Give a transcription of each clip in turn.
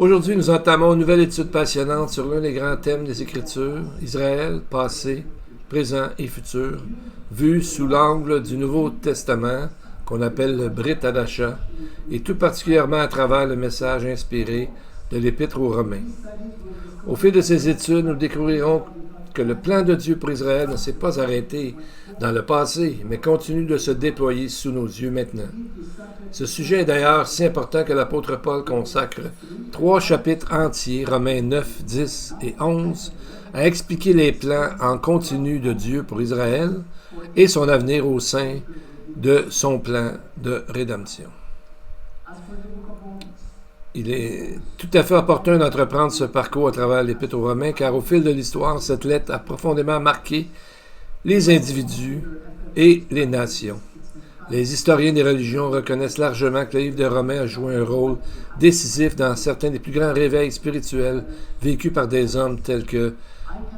Aujourd'hui, nous entamons une nouvelle étude passionnante sur l'un des grands thèmes des Écritures, Israël, passé, présent et futur, vu sous l'angle du Nouveau Testament, qu'on appelle le Brit Hadasha, et tout particulièrement à travers le message inspiré de l'Épître aux Romains. Au fil de ces études, nous découvrirons que le plan de Dieu pour Israël ne s'est pas arrêté dans le passé, mais continue de se déployer sous nos yeux maintenant. Ce sujet est d'ailleurs si important que l'apôtre Paul consacre 3 chapitres entiers, Romains 9, 10 et 11, à expliquer les plans en continu de Dieu pour Israël et son avenir au sein de son plan de rédemption. Il est tout à fait opportun d'entreprendre ce parcours à travers l'Épître aux Romains, car au fil de l'histoire, cette lettre a profondément marqué les individus et les nations. Les historiens des religions reconnaissent largement que le livre de Romains a joué un rôle décisif dans certains des plus grands réveils spirituels vécus par des hommes tels que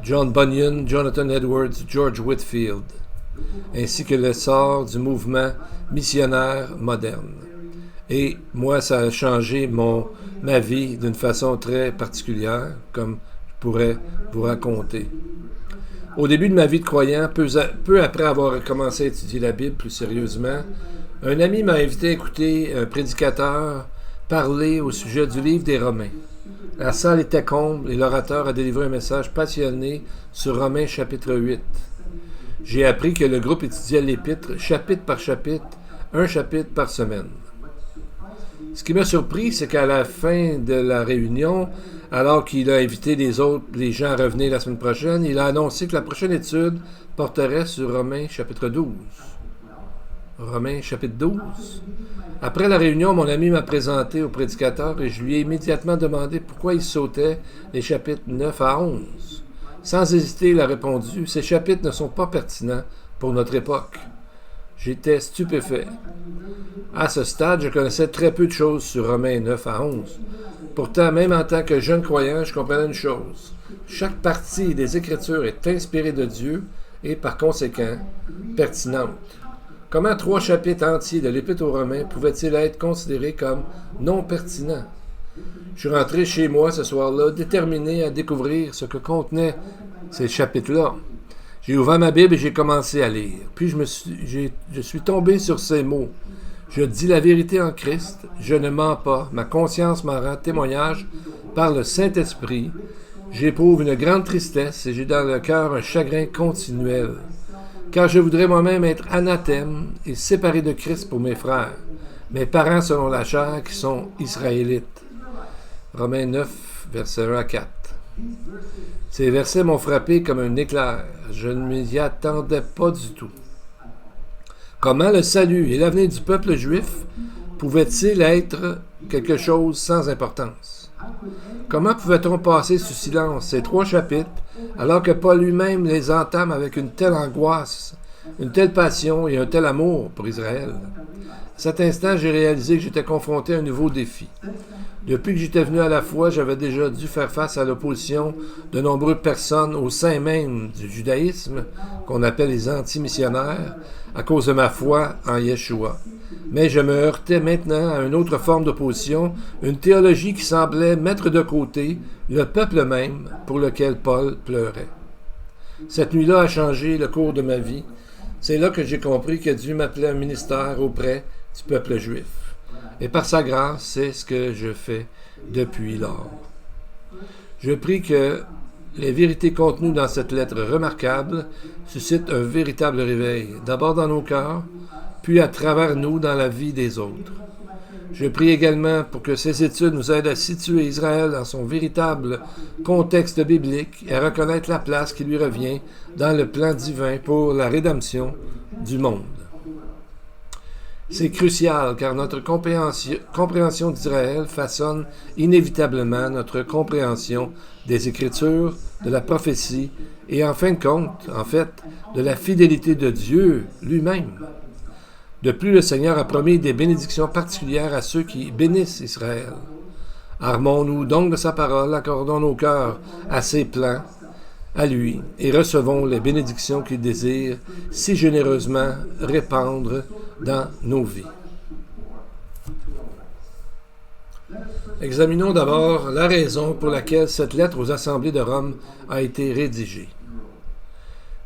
John Bunyan, Jonathan Edwards, George Whitefield, ainsi que l'essor du mouvement missionnaire moderne. Et moi, ça a changé ma vie d'une façon très particulière, comme je pourrais vous raconter. Au début de ma vie de croyant, peu après avoir commencé à étudier la Bible plus sérieusement, un ami m'a invité à écouter un prédicateur parler au sujet du livre des Romains. La salle était comble et l'orateur a délivré un message passionné sur Romains chapitre 8. J'ai appris que le groupe étudiait l'Épître chapitre par chapitre, un chapitre par semaine. Ce qui m'a surpris, c'est qu'à la fin de la réunion, alors qu'il a invité les gens à revenir la semaine prochaine, il a annoncé que la prochaine étude porterait sur Romains chapitre 12. Romains chapitre 12. Après la réunion, mon ami m'a présenté au prédicateur et je lui ai immédiatement demandé pourquoi il sautait les chapitres 9 à 11. Sans hésiter, il a répondu « Ces chapitres ne sont pas pertinents pour notre époque. » J'étais stupéfait. À ce stade, je connaissais très peu de choses sur Romains 9 à 11. Pourtant, même en tant que jeune croyant, je comprenais une chose. Chaque partie des Écritures est inspirée de Dieu et, par conséquent, pertinente. Comment 3 chapitres entiers de l'Épître aux Romains pouvaient-ils être considérés comme non pertinents? Je suis rentré chez moi ce soir-là, déterminé à découvrir ce que contenaient ces chapitres-là. J'ai ouvert ma Bible et j'ai commencé à lire. Puis je suis tombé sur ces mots. Je dis la vérité en Christ, je ne mens pas, ma conscience m'en rend témoignage par le Saint-Esprit. J'éprouve une grande tristesse et j'ai dans le cœur un chagrin continuel, car je voudrais moi-même être anathème et séparé de Christ pour mes frères, mes parents selon la chair qui sont israélites. Romains 9, versets 1 à 4. Ces versets m'ont frappé comme un éclair. Je ne m'y attendais pas du tout. Comment le salut et l'avenir du peuple juif pouvaient-ils être quelque chose sans importance? Comment pouvait-on passer sous silence ces 3 chapitres alors que Paul lui-même les entame avec une telle angoisse, une telle passion et un tel amour pour Israël? À cet instant, j'ai réalisé que j'étais confronté à un nouveau défi. Depuis que j'étais venu à la foi, j'avais déjà dû faire face à l'opposition de nombreuses personnes au sein même du judaïsme, qu'on appelle les anti-missionnaires, à cause de ma foi en Yeshua. Mais je me heurtais maintenant à une autre forme d'opposition, une théologie qui semblait mettre de côté le peuple même pour lequel Paul pleurait. Cette nuit-là a changé le cours de ma vie. C'est là que j'ai compris que Dieu m'appelait un ministère auprès du peuple juif. Et par sa grâce, c'est ce que je fais depuis lors. Je prie que les vérités contenues dans cette lettre remarquable suscitent un véritable réveil, d'abord dans nos cœurs, puis à travers nous dans la vie des autres. Je prie également pour que ces études nous aident à situer Israël dans son véritable contexte biblique et à reconnaître la place qui lui revient dans le plan divin pour la rédemption du monde. C'est crucial car notre compréhension d'Israël façonne inévitablement notre compréhension des Écritures, de la prophétie et en fin de compte, de la fidélité de Dieu lui-même. De plus, le Seigneur a promis des bénédictions particulières à ceux qui bénissent Israël. Armons-nous donc de sa parole, accordons nos cœurs à ses plans, à lui, et recevons les bénédictions qu'il désire si généreusement répandre dans nos vies. Examinons d'abord la raison pour laquelle cette lettre aux assemblées de Rome a été rédigée.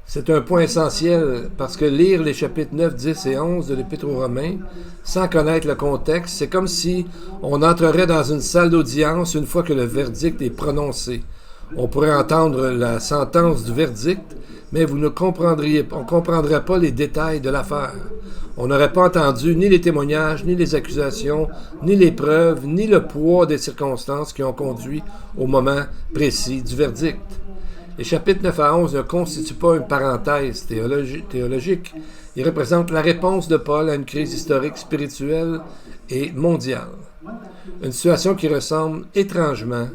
C'est un point essentiel parce que lire les chapitres 9, 10 et 11 de l'Épître aux Romains sans connaître le contexte, c'est comme si on entrerait dans une salle d'audience une fois que le verdict est prononcé. On pourrait entendre la sentence du verdict, mais on ne comprendrait pas les détails de l'affaire. On n'aurait pas entendu ni les témoignages, ni les accusations, ni les preuves, ni le poids des circonstances qui ont conduit au moment précis du verdict. Les chapitres 9 à 11 ne constituent pas une parenthèse théologique. Ils représentent la réponse de Paul à une crise historique, spirituelle et mondiale. Une situation qui ressemble étrangement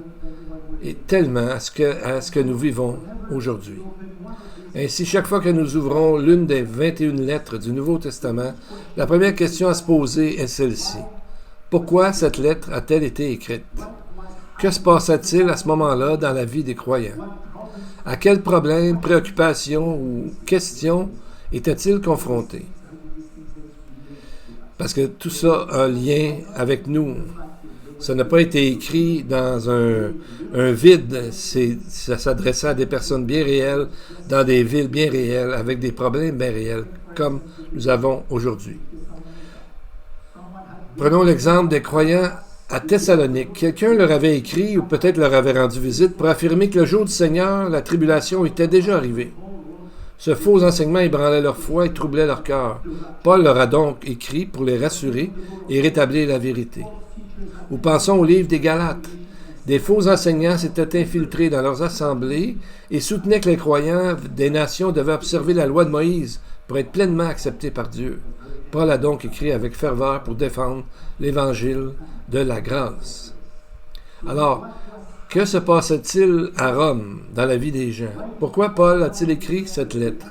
et tellement à ce que nous vivons aujourd'hui. Ainsi, chaque fois que nous ouvrons l'une des 21 lettres du Nouveau Testament, la première question à se poser est celle-ci. Pourquoi cette lettre a-t-elle été écrite? Que se passa-t-il à ce moment-là dans la vie des croyants? À quels problèmes, préoccupations ou questions étaient-ils confrontés? Parce que tout ça a un lien avec nous. Ça n'a pas été écrit dans un vide. Ça s'adressait à des personnes bien réelles, dans des villes bien réelles, avec des problèmes bien réels, comme nous avons aujourd'hui. Prenons l'exemple des croyants à Thessalonique. Quelqu'un leur avait écrit, ou peut-être leur avait rendu visite, pour affirmer que le jour du Seigneur, la tribulation était déjà arrivée. Ce faux enseignement ébranlait leur foi et troublait leur cœur. Paul leur a donc écrit pour les rassurer et rétablir la vérité. Ou pensons au livre des Galates. Des faux enseignants s'étaient infiltrés dans leurs assemblées et soutenaient que les croyants des nations devaient observer la loi de Moïse pour être pleinement acceptés par Dieu. Paul a donc écrit avec ferveur pour défendre l'évangile de la grâce. Alors, que se passait-il à Rome dans la vie des gens? Pourquoi Paul a-t-il écrit cette lettre?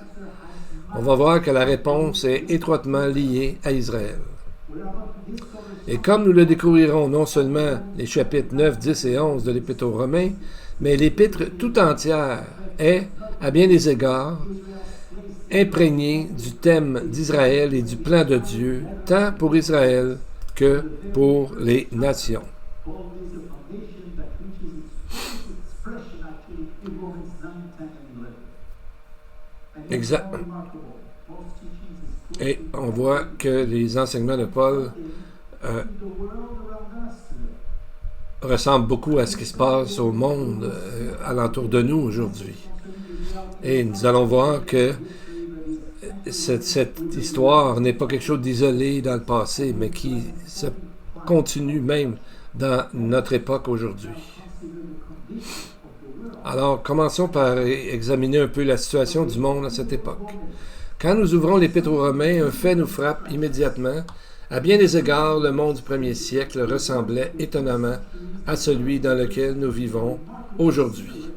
On va voir que la réponse est étroitement liée à Israël. Et comme nous le découvrirons non seulement les chapitres 9, 10 et 11 de l'Épître aux Romains, mais l'Épître tout entière est, à bien des égards, imprégnée du thème d'Israël et du plan de Dieu, tant pour Israël que pour les nations. Exact. Et on voit que les enseignements de Paul ressemblent beaucoup à ce qui se passe au monde alentour de nous aujourd'hui. Et nous allons voir que cette histoire n'est pas quelque chose d'isolé dans le passé, mais qui se continue même dans notre époque aujourd'hui. Alors, commençons par examiner un peu la situation du monde à cette époque. Quand nous ouvrons l'Épître aux Romains, un fait nous frappe immédiatement. À bien des égards, le monde du premier siècle ressemblait étonnamment à celui dans lequel nous vivons aujourd'hui.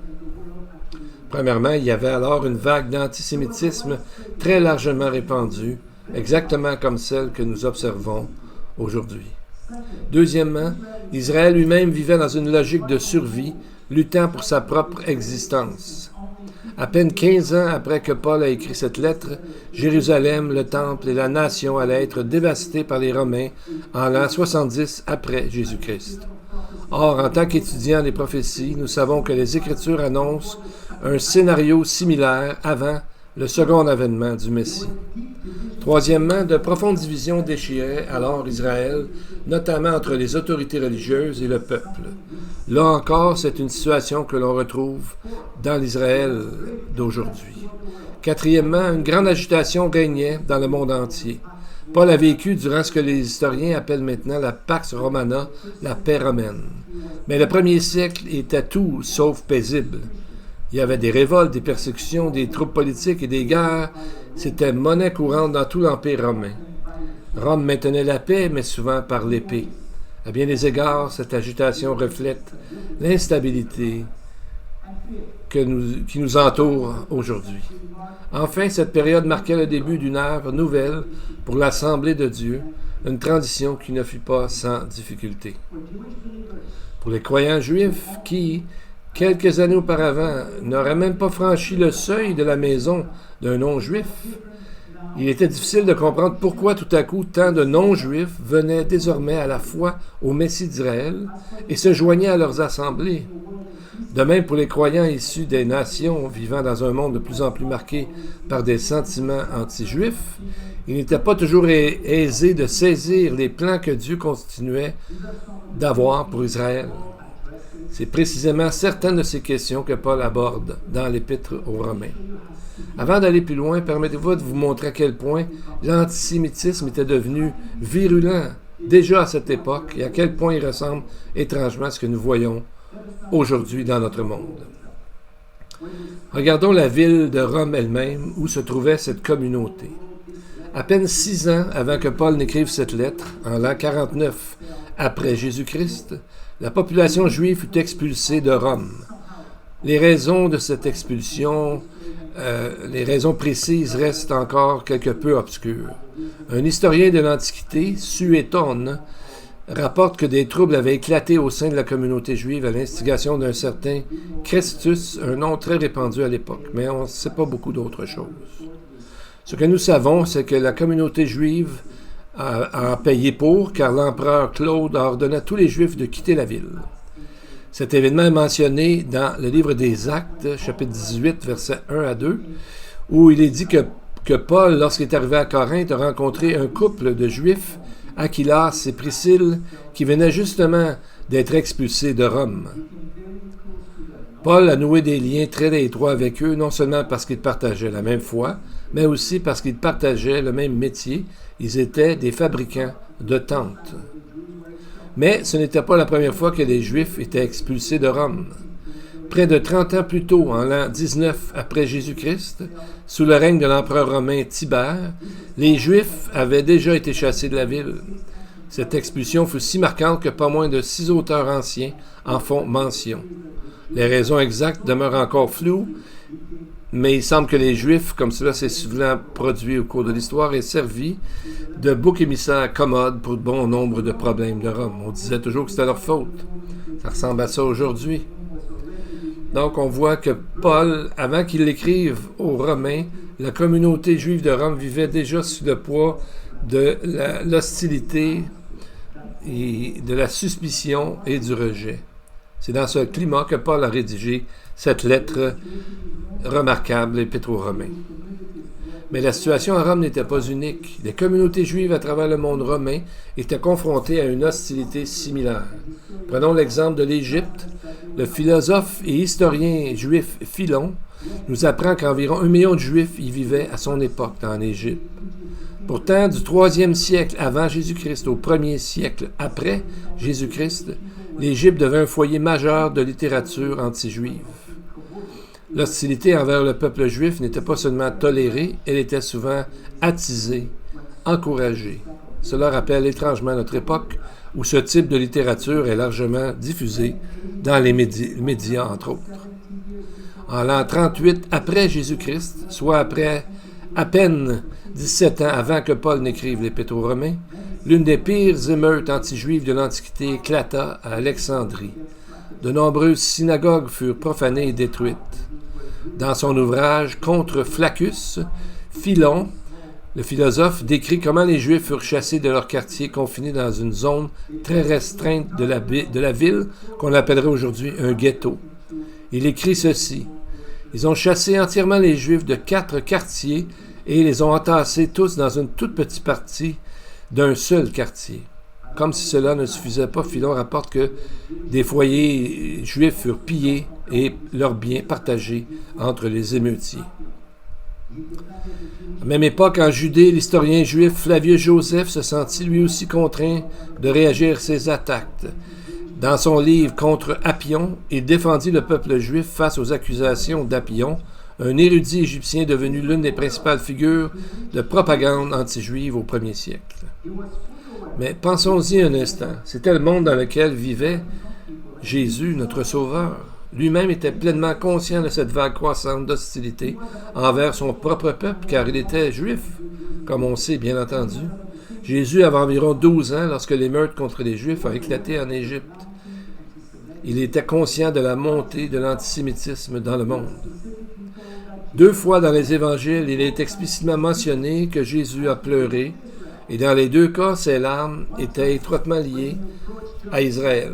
Premièrement, il y avait alors une vague d'antisémitisme très largement répandue, exactement comme celle que nous observons aujourd'hui. Deuxièmement, Israël lui-même vivait dans une logique de survie, luttant pour sa propre existence. À peine 15 ans après que Paul a écrit cette lettre, Jérusalem, le temple et la nation allaient être dévastés par les Romains en l'an 70 après Jésus-Christ. Or, en tant qu'étudiants des prophéties, nous savons que les Écritures annoncent un scénario similaire avant le second avènement du Messie. Troisièmement, de profondes divisions déchiraient alors Israël, notamment entre les autorités religieuses et le peuple. Là encore, c'est une situation que l'on retrouve dans l'Israël d'aujourd'hui. Quatrièmement, une grande agitation régnait dans le monde entier. Paul a vécu durant ce que les historiens appellent maintenant la Pax Romana, la paix romaine. Mais le premier siècle était tout sauf paisible. Il y avait des révoltes, des persécutions, des troubles politiques et des guerres. C'était monnaie courante dans tout l'Empire romain. Rome maintenait la paix, mais souvent par l'épée. À bien des égards, cette agitation reflète l'instabilité qui nous entoure aujourd'hui. Enfin, cette période marquait le début d'une ère nouvelle pour l'Assemblée de Dieu, une transition qui ne fut pas sans difficulté. Pour les croyants juifs qui, quelques années auparavant, n'auraient même pas franchi le seuil de la maison d'un non-juif, Il était difficile de comprendre pourquoi tout à coup tant de non-juifs venaient désormais à la foi au Messie d'Israël et se joignaient à leurs assemblées. De même pour les croyants issus des nations vivant dans un monde de plus en plus marqué par des sentiments anti-juifs, il n'était pas toujours aisé de saisir les plans que Dieu continuait d'avoir pour Israël. C'est précisément certaines de ces questions que Paul aborde dans l'Épître aux Romains. Avant d'aller plus loin, permettez-moi de vous montrer à quel point l'antisémitisme était devenu virulent déjà à cette époque et à quel point il ressemble étrangement à ce que nous voyons aujourd'hui dans notre monde. Regardons la ville de Rome elle-même où se trouvait cette communauté. À peine 6 ans avant que Paul n'écrive cette lettre, en l'an 49 après Jésus-Christ, la population juive fut expulsée de Rome. Les raisons de cette expulsion, les raisons précises restent encore quelque peu obscures. Un historien de l'Antiquité, Suétone, rapporte que des troubles avaient éclaté au sein de la communauté juive à l'instigation d'un certain Chrestus, un nom très répandu à l'époque, mais on ne sait pas beaucoup d'autres choses. Ce que nous savons, c'est que la communauté juive a payé pour, car l'empereur Claude a ordonné à tous les Juifs de quitter la ville. Cet événement est mentionné dans le livre des Actes, chapitre 18, versets 1 à 2, où il est dit que Paul, lorsqu'il est arrivé à Corinthe, a rencontré un couple de Juifs, Aquilas et Priscille, qui venaient justement d'être expulsés de Rome. Paul a noué des liens très étroits avec eux, non seulement parce qu'ils partageaient la même foi, mais aussi parce qu'ils partageaient le même métier. Ils étaient des fabricants de tentes. Mais ce n'était pas la première fois que les Juifs étaient expulsés de Rome. Près de 30 ans plus tôt, en l'an 19 après Jésus-Christ, sous le règne de l'empereur romain Tibère, les Juifs avaient déjà été chassés de la ville. Cette expulsion fut si marquante que pas moins de 6 auteurs anciens en font mention. Les raisons exactes demeurent encore floues, mais il semble que les Juifs, comme cela s'est souvent produit au cours de l'histoire, aient servi de bouc émissaire commode pour de bon nombre de problèmes de Rome. On disait toujours que c'était leur faute. Ça ressemble à ça aujourd'hui. Donc, on voit que Paul, avant qu'il l'écrive aux Romains, la communauté juive de Rome vivait déjà sous le poids de l'hostilité, et de la suspicion et du rejet. C'est dans ce climat que Paul a rédigé cette lettre remarquable, l'Épître aux Romains. Mais la situation à Rome n'était pas unique. Les communautés juives à travers le monde romain étaient confrontées à une hostilité similaire. Prenons l'exemple de l'Égypte. Le philosophe et historien juif Philon nous apprend qu'environ 1 million de Juifs y vivaient à son époque en Égypte. Pourtant, du 3e siècle avant Jésus-Christ au 1er siècle après Jésus-Christ, l'Égypte devint un foyer majeur de littérature anti-juive. L'hostilité envers le peuple juif n'était pas seulement tolérée, elle était souvent attisée, encouragée. Cela rappelle étrangement notre époque où ce type de littérature est largement diffusé dans les médias, entre autres. En l'an 38 après Jésus-Christ, soit après à peine 17 ans avant que Paul n'écrive l'Épître aux Romains, l'une des pires émeutes anti-juives de l'Antiquité éclata à Alexandrie. De nombreuses synagogues furent profanées et détruites. Dans son ouvrage « Contre Flaccus », Philon, le philosophe, décrit comment les Juifs furent chassés de leur quartier, confinés dans une zone très restreinte de la ville qu'on appellerait aujourd'hui un ghetto. Il écrit ceci. « Ils ont chassé entièrement les Juifs de 4 quartiers et les ont entassés tous dans une toute petite partie d'un seul quartier. » Comme si cela ne suffisait pas, Philon rapporte que des foyers juifs furent pillés et leurs biens partagés entre les émeutiers. À la même époque, en Judée, l'historien juif Flavius Joseph se sentit lui aussi contraint de réagir à ces attaques. Dans son livre Contre Appion, il défendit le peuple juif face aux accusations d'Appion, un érudit égyptien devenu l'une des principales figures de propagande anti-juive au 1er siècle. Mais pensons-y un instant. C'était le monde dans lequel vivait Jésus, notre Sauveur. Lui-même était pleinement conscient de cette vague croissante d'hostilité envers son propre peuple, car il était juif, comme on sait bien entendu. Jésus avait environ 12 ans lorsque l'émeute contre les Juifs a éclaté en Égypte. Il était conscient de la montée de l'antisémitisme dans le monde. 2 fois dans les évangiles, il est explicitement mentionné que Jésus a pleuré, et dans les 2 cas, ses larmes étaient étroitement liées à Israël.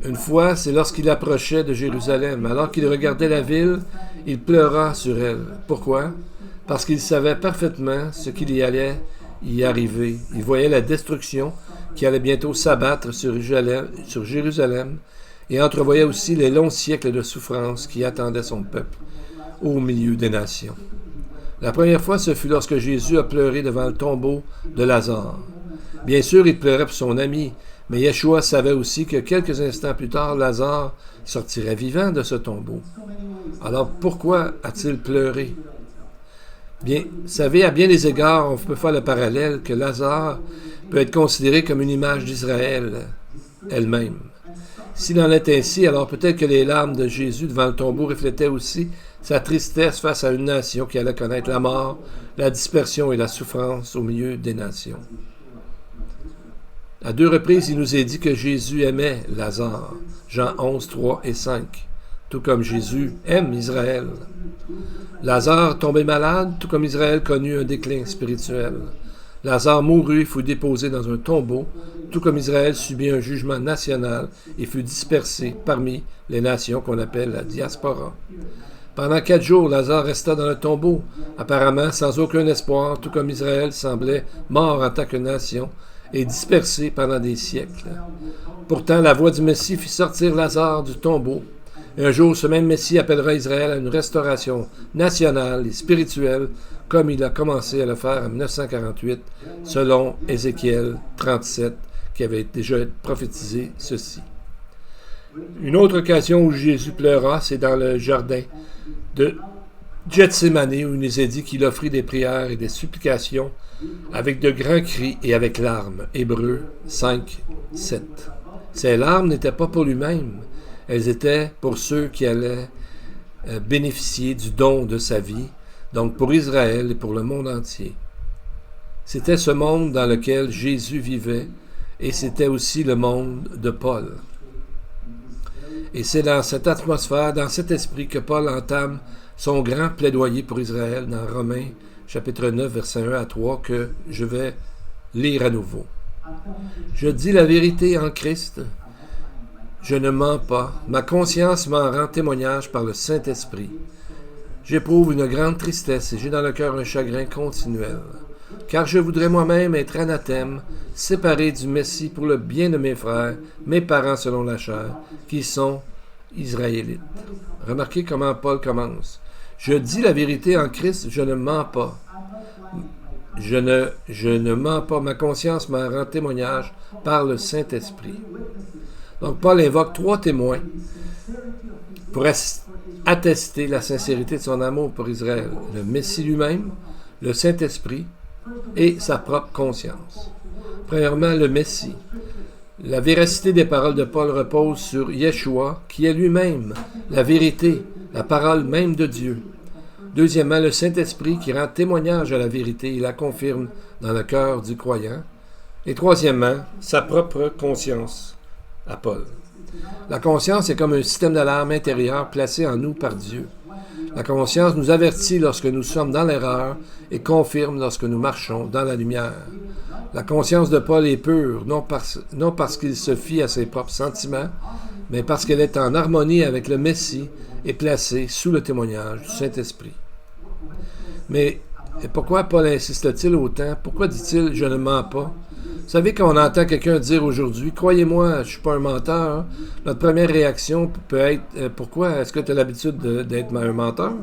Une fois, c'est lorsqu'il approchait de Jérusalem. Alors qu'il regardait la ville, il pleura sur elle. Pourquoi? Parce qu'il savait parfaitement ce qu'il y allait y arriver. Il voyait la destruction qui allait bientôt s'abattre sur Jérusalem et entrevoyait aussi les longs siècles de souffrance qui attendaient son peuple au milieu des nations. La première fois, ce fut lorsque Jésus a pleuré devant le tombeau de Lazare. Bien sûr, il pleurait pour son ami, mais Yeshua savait aussi que quelques instants plus tard, Lazare sortirait vivant de ce tombeau. Alors pourquoi a-t-il pleuré? Bien, vous savez, à bien des égards, on peut faire le parallèle que Lazare peut être considéré comme une image d'Israël elle-même. S'il en est ainsi, alors peut-être que les larmes de Jésus devant le tombeau reflétaient aussi sa tristesse face à une nation qui allait connaître la mort, la dispersion et la souffrance au milieu des nations. À 2 reprises, il nous est dit que Jésus aimait Lazare, Jean 11, 3 et 5, tout comme Jésus aime Israël. Lazare tombait malade, tout comme Israël connut un déclin spirituel. Lazare mourut et fut déposé dans un tombeau, tout comme Israël subit un jugement national et fut dispersé parmi les nations qu'on appelle la diaspora. Pendant 4 jours, Lazare resta dans le tombeau, apparemment sans aucun espoir, tout comme Israël semblait mort en tant que nation et dispersé pendant des siècles. Pourtant, la voix du Messie fit sortir Lazare du tombeau. Et un jour, ce même Messie appellera Israël à une restauration nationale et spirituelle, comme il a commencé à le faire en 1948, selon Ézéchiel 37, qui avait déjà prophétisé ceci. Une autre occasion où Jésus pleura, c'est dans le jardin de Gethsémani, où il nous est dit qu'il offrit des prières et des supplications avec de grands cris et avec larmes. Hébreux 5, 7. Ces larmes n'étaient pas pour lui-même, elles étaient pour ceux qui allaient bénéficier du don de sa vie, donc pour Israël et pour le monde entier. C'était ce monde dans lequel Jésus vivait, et c'était aussi le monde de Paul. Et c'est dans cette atmosphère, dans cet esprit que Paul entame son grand plaidoyer pour Israël dans Romains, chapitre 9, versets 1 à 3, que je vais lire à nouveau. « Je dis la vérité en Christ, je ne mens pas, ma conscience m'en rend témoignage par le Saint-Esprit. J'éprouve une grande tristesse et j'ai dans le cœur un chagrin continuel, car je voudrais moi-même être anathème, séparé du Messie pour le bien de mes frères, mes parents selon la chair, qui sont Israélites. » Remarquez comment Paul commence. « Je dis la vérité en Christ, je ne mens pas. Je ne mens pas, ma conscience m'en rend témoignage par le Saint-Esprit. » Donc Paul invoque 3 témoins pour attester la sincérité de son amour pour Israël. Le Messie lui-même, le Saint-Esprit et sa propre conscience. Premièrement, le Messie. La véracité des paroles de Paul repose sur Yeshua, qui est lui-même la vérité, la parole même de Dieu. Deuxièmement, le Saint-Esprit qui rend témoignage à la vérité et la confirme dans le cœur du croyant. Et troisièmement, sa propre conscience à Paul. La conscience est comme un système d'alarme intérieur placé en nous par Dieu. La conscience nous avertit lorsque nous sommes dans l'erreur et confirme lorsque nous marchons dans la lumière. La conscience de Paul est pure, non parce qu'il se fie à ses propres sentiments, mais parce qu'elle est en harmonie avec le Messie et placée sous le témoignage du Saint-Esprit. Mais pourquoi Paul insiste-t-il autant? Pourquoi dit-il « je ne mens pas » ? Vous savez, quand on entend quelqu'un dire aujourd'hui « croyez-moi, je ne suis pas un menteur », notre première réaction peut être « pourquoi est-ce que tu as l'habitude d'être un menteur ?»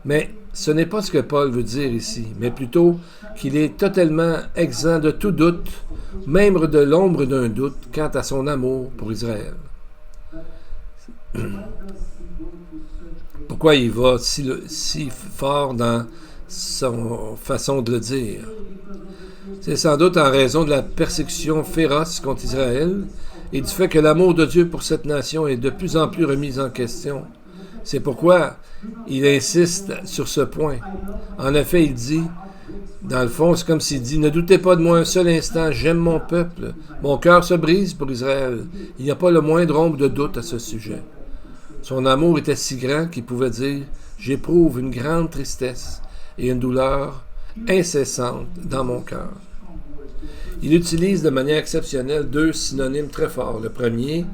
Mais ce n'est pas ce que Paul veut dire ici, mais plutôt qu'il est totalement exempt de tout doute, même de l'ombre d'un doute, quant à son amour pour Israël. Pourquoi il va si fort dans son façon de le dire? C'est sans doute en raison de la persécution féroce contre Israël et du fait que l'amour de Dieu pour cette nation est de plus en plus remis en question. C'est pourquoi il insiste sur ce point. En effet, il dit, dans le fond, c'est comme s'il dit « Ne doutez pas de moi un seul instant, j'aime mon peuple. Mon cœur se brise pour Israël. Il n'y a pas le moindre ombre de doute à ce sujet. » Son amour était si grand qu'il pouvait dire « J'éprouve une grande tristesse et une douleur incessante dans mon cœur. » Il utilise de manière exceptionnelle deux synonymes très forts. Le premier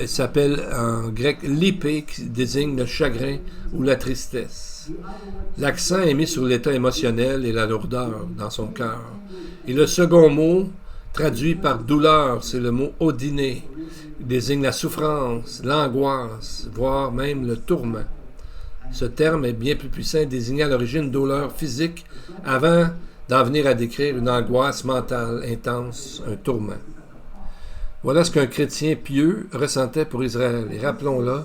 s'appelle en grec « lipé » qui désigne le chagrin ou la tristesse. L'accent est mis sur l'état émotionnel et la lourdeur dans son cœur. Et le second mot, traduit par douleur, c'est le mot odiné, désigne la souffrance, l'angoisse, voire même le tourment. Ce terme est bien plus puissant et désignait à l'origine une douleur physique avant d'en venir à décrire une angoisse mentale intense, un tourment. Voilà ce qu'un chrétien pieux ressentait pour Israël. Et rappelons-le,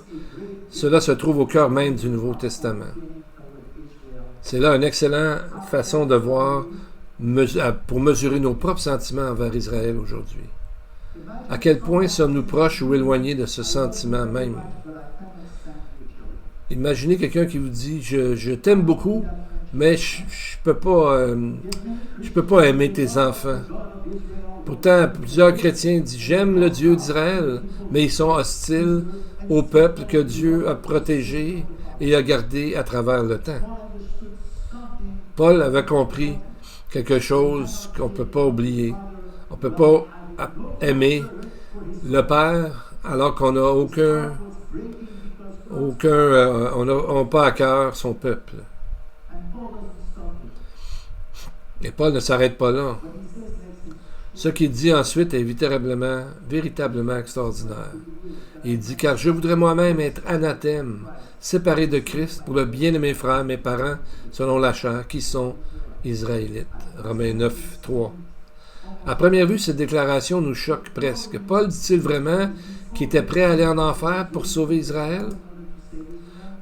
cela se trouve au cœur même du Nouveau Testament. C'est là une excellente façon de voir pour mesurer nos propres sentiments envers Israël aujourd'hui. À quel point sommes-nous proches ou éloignés de ce sentiment même? Imaginez quelqu'un qui vous dit « Je t'aime beaucoup, mais je peux pas aimer tes enfants. » Pourtant, plusieurs chrétiens disent « J'aime le Dieu d'Israël », mais ils sont hostiles au peuple que Dieu a protégé et a gardé à travers le temps. Paul avait compris quelque chose qu'on ne peut pas oublier. On ne peut pas aimer le Père alors qu'on n'a on n'a pas à cœur son peuple. Et Paul ne s'arrête pas là. Ce qu'il dit ensuite est véritablement extraordinaire. Il dit « Car je voudrais moi-même être anathème, séparé de Christ pour le bien de mes frères, mes parents, selon la chair, qui sont Israélites. » Romains 9, 3. À première vue, cette déclaration nous choque presque. Paul dit-il vraiment qu'il était prêt à aller en enfer pour sauver Israël?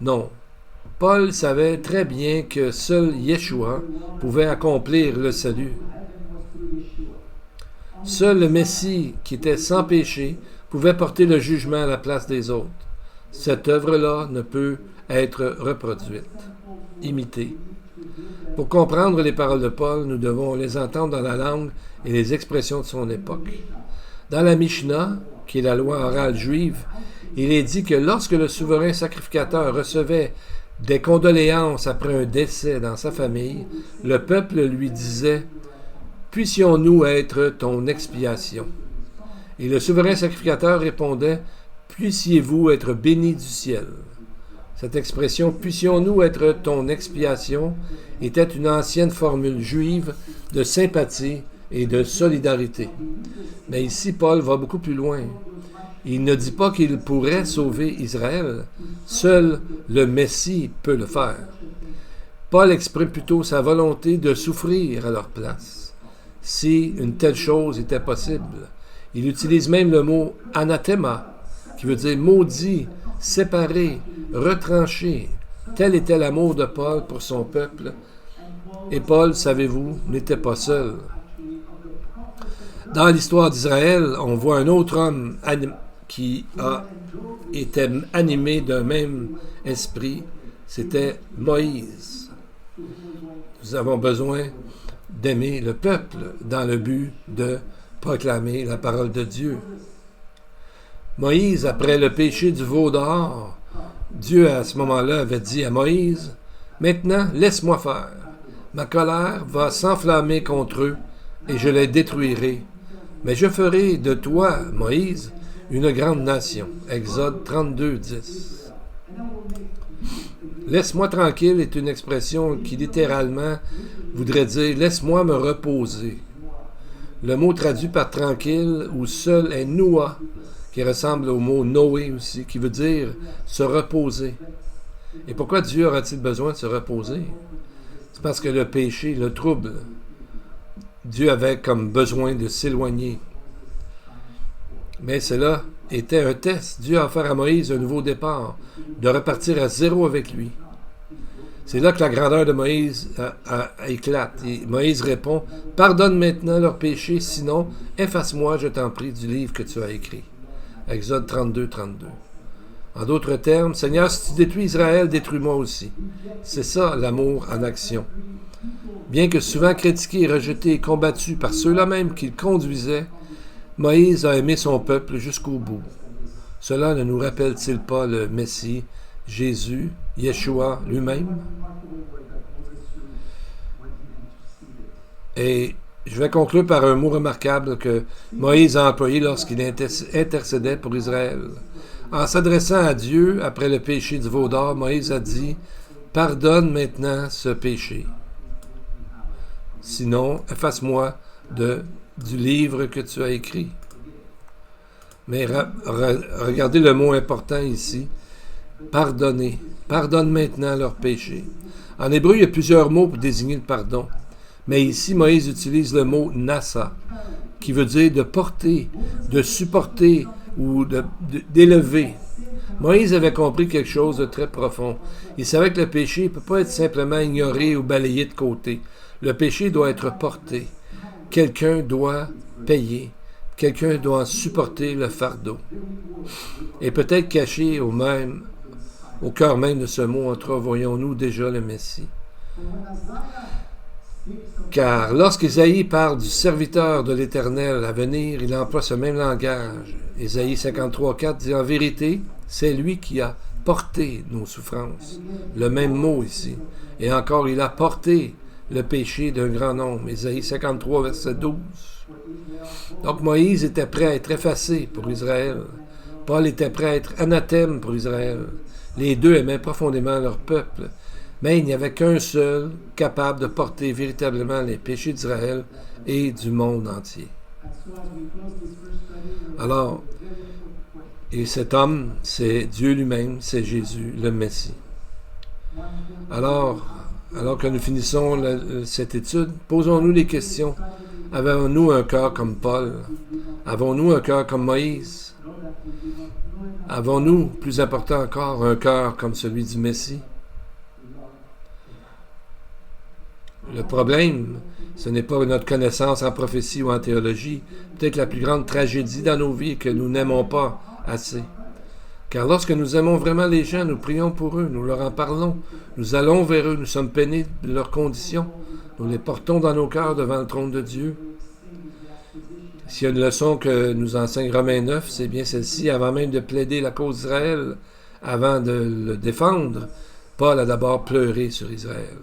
Non. Paul savait très bien que seul Yeshua pouvait accomplir le salut. Seul le Messie, qui était sans péché, pouvait porter le jugement à la place des autres. Cette œuvre-là ne peut être reproduite, imitée. Pour comprendre les paroles de Paul, nous devons les entendre dans la langue et les expressions de son époque. Dans la Mishnah, qui est la loi orale juive, il est dit que lorsque le souverain sacrificateur recevait des condoléances après un décès dans sa famille, le peuple lui disait « Puissions-nous être ton expiation ?» Et le souverain sacrificateur répondait « Puissiez-vous être béni du ciel ?» Cette expression « Puissions-nous être ton expiation » était une ancienne formule juive de sympathie et de solidarité. Mais ici, Paul va beaucoup plus loin. Il ne dit pas qu'il pourrait sauver Israël. Seul le Messie peut le faire. Paul exprime plutôt sa volonté de souffrir à leur place, si une telle chose était possible. Il utilise même le mot « anathema », qui veut dire « maudit », « séparé », « retranché ». Tel était l'amour de Paul pour son peuple. Et Paul, savez-vous, n'était pas seul. Dans l'histoire d'Israël, on voit un autre homme qui était animé d'un même esprit. C'était Moïse. Nous avons besoin d'aimer le peuple dans le but de proclamer la parole de Dieu. Moïse, après le péché du veau d'or, Dieu à ce moment-là avait dit à Moïse, « Maintenant, laisse-moi faire. Ma colère va s'enflammer contre eux et je les détruirai. Mais je ferai de toi, Moïse, une grande nation. » Exode 32, 10. « Laisse-moi tranquille » est une expression qui littéralement voudrait dire « laisse-moi me reposer ». Le mot traduit par tranquille ou seul est noua, qui ressemble au mot Noé aussi, qui veut dire se reposer. Et pourquoi Dieu aura-t-il besoin de se reposer? C'est parce que le péché le trouble. Dieu avait comme besoin de s'éloigner. Mais cela était un test. Dieu a offert à Moïse un nouveau départ, de repartir à zéro avec lui. C'est là que la grandeur de Moïse éclate. Et Moïse répond, « Pardonne maintenant leurs péchés, sinon efface-moi, je t'en prie, du livre que tu as écrit. » Exode 32, 32. En d'autres termes, « Seigneur, si tu détruis Israël, détruis-moi aussi. » C'est ça l'amour en action. Bien que souvent critiqué, rejeté et combattu par ceux-là même qu'il conduisait, Moïse a aimé son peuple jusqu'au bout. Cela ne nous rappelle-t-il pas le Messie, Jésus, Yeshua lui-même? Et je vais conclure par un mot remarquable que Moïse a employé lorsqu'il intercédait pour Israël. En s'adressant à Dieu après le péché du veau d'or, Moïse a dit « Pardonne maintenant ce péché. Sinon, efface-moi du livre que tu as écrit. » Mais regardez le mot important ici. Pardonner. Pardonne maintenant leurs péchés. En hébreu, il y a plusieurs mots pour désigner le pardon. Mais ici, Moïse utilise le mot nassa, qui veut dire de porter, de supporter ou d'élever. Moïse avait compris quelque chose de très profond. Il savait que le péché ne peut pas être simplement ignoré ou balayé de côté. Le péché doit être porté. Quelqu'un doit payer. Quelqu'un doit supporter le fardeau. Et peut-être caché au cœur même de ce mot, entrevoyons-nous déjà le Messie. Car lorsqu'Ésaïe parle du serviteur de l'Éternel à venir, il emploie ce même langage. Ésaïe 53,4 dit « En vérité, c'est lui qui a porté nos souffrances. » Le même mot ici. Et encore, il a porté le péché d'un grand nombre. Ésaïe 53, verset 12. Donc Moïse était prêt à être effacé pour Israël. Paul était prêt à être anathème pour Israël. Les deux aimaient profondément leur peuple. Mais il n'y avait qu'un seul capable de porter véritablement les péchés d'Israël et du monde entier. Alors, et cet homme, c'est Dieu lui-même, c'est Jésus, le Messie. Alors que nous finissons cette étude, posons-nous les questions. Avons-nous un cœur comme Paul? Avons-nous un cœur comme Moïse? Avons-nous, plus important encore, un cœur comme celui du Messie? Le problème, ce n'est pas notre connaissance en prophétie ou en théologie. Peut-être la plus grande tragédie dans nos vies est que nous n'aimons pas assez. Car lorsque nous aimons vraiment les gens, nous prions pour eux, nous leur en parlons, nous allons vers eux, nous sommes peinés de leurs conditions, nous les portons dans nos cœurs devant le trône de Dieu. S'il y a une leçon que nous enseigne Romains 9, c'est bien celle-ci, avant même de plaider la cause d'Israël, avant de le défendre, Paul a d'abord pleuré sur Israël.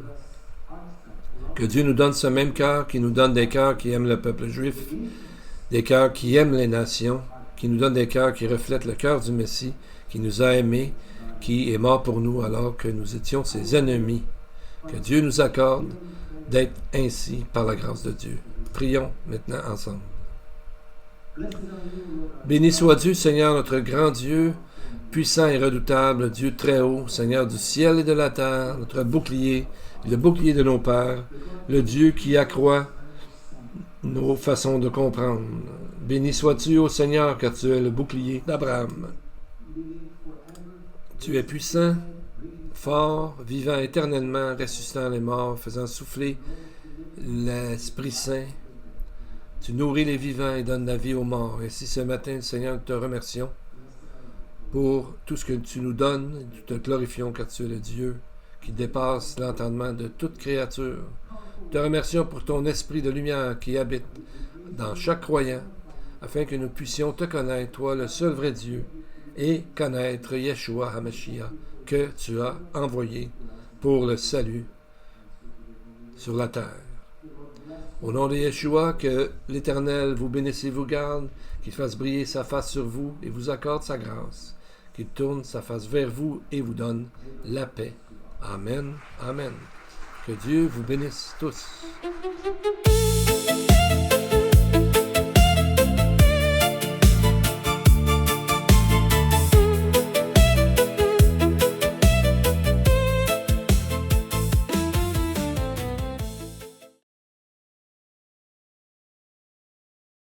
Que Dieu nous donne ce même cœur, qui nous donne des cœurs qui aiment le peuple juif, des cœurs qui aiment les nations, qui nous donne des cœurs qui reflètent le cœur du Messie, qui nous a aimés, qui est mort pour nous alors que nous étions ses ennemis. Que Dieu nous accorde d'être ainsi par la grâce de Dieu. Prions maintenant ensemble. Béni soit Dieu, Seigneur, notre grand Dieu, puissant et redoutable, Dieu très haut, Seigneur du ciel et de la terre, notre bouclier, le bouclier de nos pères, le Dieu qui accroît nos façons de comprendre. Béni sois-tu, ô Seigneur, car tu es le bouclier d'Abraham. Tu es puissant, fort, vivant éternellement, ressuscitant les morts, faisant souffler l'Esprit Saint. Tu nourris les vivants et donnes la vie aux morts. Ainsi, ce matin, Seigneur, nous te remercions pour tout ce que tu nous donnes. Nous te glorifions car tu es le Dieu qui dépasse l'entendement de toute créature. Nous te remercions pour ton esprit de lumière qui habite dans chaque croyant, afin que nous puissions te connaître, toi, le seul vrai Dieu, et connaître Yeshua HaMashiach, que tu as envoyé pour le salut sur la terre. Au nom de Yeshua, que l'Éternel vous bénisse et vous garde, qu'il fasse briller sa face sur vous et vous accorde sa grâce, qu'il tourne sa face vers vous et vous donne la paix. Amen. Amen. Que Dieu vous bénisse tous.